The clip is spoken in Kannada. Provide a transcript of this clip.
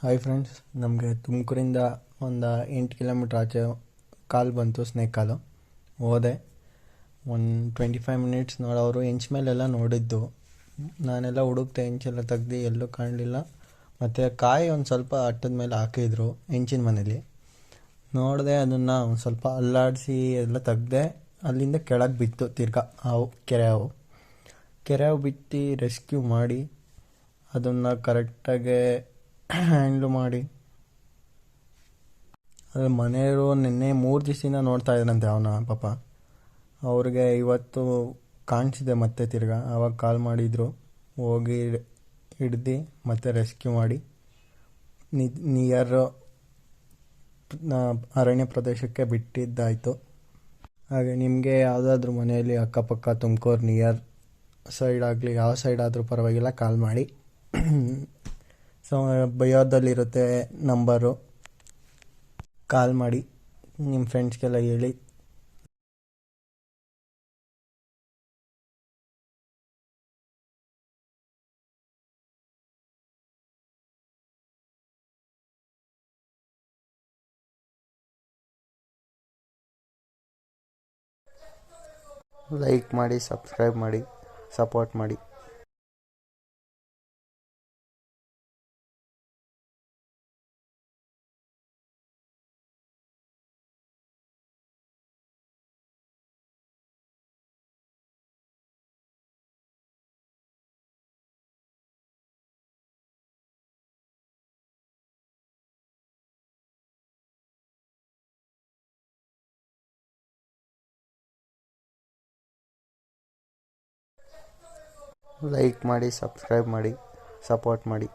ಹಾಯ್ ಫ್ರೆಂಡ್ಸ್, ನಮಗೆ ತುಮಕೂರಿಂದ ಒಂದು 8 ಕಿಲೋಮೀಟ್ರ್ ಆಚೆ ಕಾಲ್ ಬಂತು, ಸ್ನೇಕ್ ಕಾಲು. ಹೋದೆ. ಒಂದು 25 ಮಿನಿಟ್ಸ್ ನೋಡೋರು ಹೆಂಚ್ ಮೇಲೆಲ್ಲ ನೋಡಿದ್ದು. ನಾನೆಲ್ಲ ಹುಡುಕ್ತೆ, ಹೆಂಚೆಲ್ಲ ತೆಗ್ದು ಎಲ್ಲೂ ಕಾಣಲಿಲ್ಲ. ಮತ್ತು ಕಾಯಿ ಒಂದು ಸ್ವಲ್ಪ ಅಟ್ಟದ ಮೇಲೆ ಹಾಕಿದ್ರು ಹೆಂಚಿನ ಮನೇಲಿ. ನೋಡಿದೆ, ಅದನ್ನು ಒಂದು ಸ್ವಲ್ಪ ಅಲ್ಲಾಡಿಸಿ ಎಲ್ಲ ತೆಗ್ದೆ. ಅಲ್ಲಿಂದ ಕೆಳಗೆ ಬಿತ್ತು ತಿರ್ಗಾ ಹಾವು, ಕೆರೆ ಹಾವು ಬಿಟ್ಟು ರೆಸ್ಕ್ಯೂ ಮಾಡಿ ಅದನ್ನು ಕರೆಕ್ಟಾಗಿ ಹ್ಯಾಂಡ್ಲು ಮಾಡಿ. ಅದ್ರ ಮನೆಯವರು ನಿನ್ನೆ 3 ದಿವಸದಿಂದ ನೋಡ್ತಾ ಇದ್ರಂತೆ ಅವನ ಪಾಪ. ಅವ್ರಿಗೆ ಇವತ್ತು ಕಾಣಿಸಿದೆ ಮತ್ತೆ ತಿರ್ಗಾ. ಆವಾಗ ಕಾಲ್ ಮಾಡಿದರು, ಹೋಗಿ ಹಿಡ್ದು ಮತ್ತೆ ರೆಸ್ಕ್ಯೂ ಮಾಡಿ ನಿಯರ್ ಅರಣ್ಯ ಪ್ರದೇಶಕ್ಕೆ ಬಿಟ್ಟಿದ್ದಾಯಿತು. ಹಾಗೆ ನಿಮಗೆ ಯಾವುದಾದ್ರೂ ಮನೆಯಲ್ಲಿ ಅಕ್ಕಪಕ್ಕ ತುಮಕೂರು ನಿಯರ್ ಸೈಡ್ ಆಗಲಿ, ಯಾವ ಸೈಡ್ ಆದರೂ ಪರವಾಗಿಲ್ಲ, ಕಾಲ್ ಮಾಡಿ. ಸೊ ಬಯೋದಲ್ಲಿರುತ್ತೆ ನಂಬರು, ಕಾಲ್ ಮಾಡಿ. ನಿಮ್ಮ ಫ್ರೆಂಡ್ಸ್ಗೆಲ್ಲ ಹೇಳಿ. ಲೈಕ್ ಮಾಡಿ, ಸಬ್ಸ್ಕ್ರೈಬ್ ಮಾಡಿ, ಸಪೋರ್ಟ್ ಮಾಡಿ. ಲೈಕ್ ಮಾಡಿ, ಸಬ್ಸ್ಕ್ರೈಬ್ ಮಾಡಿ, ಸಪೋರ್ಟ್ ಮಾಡಿ.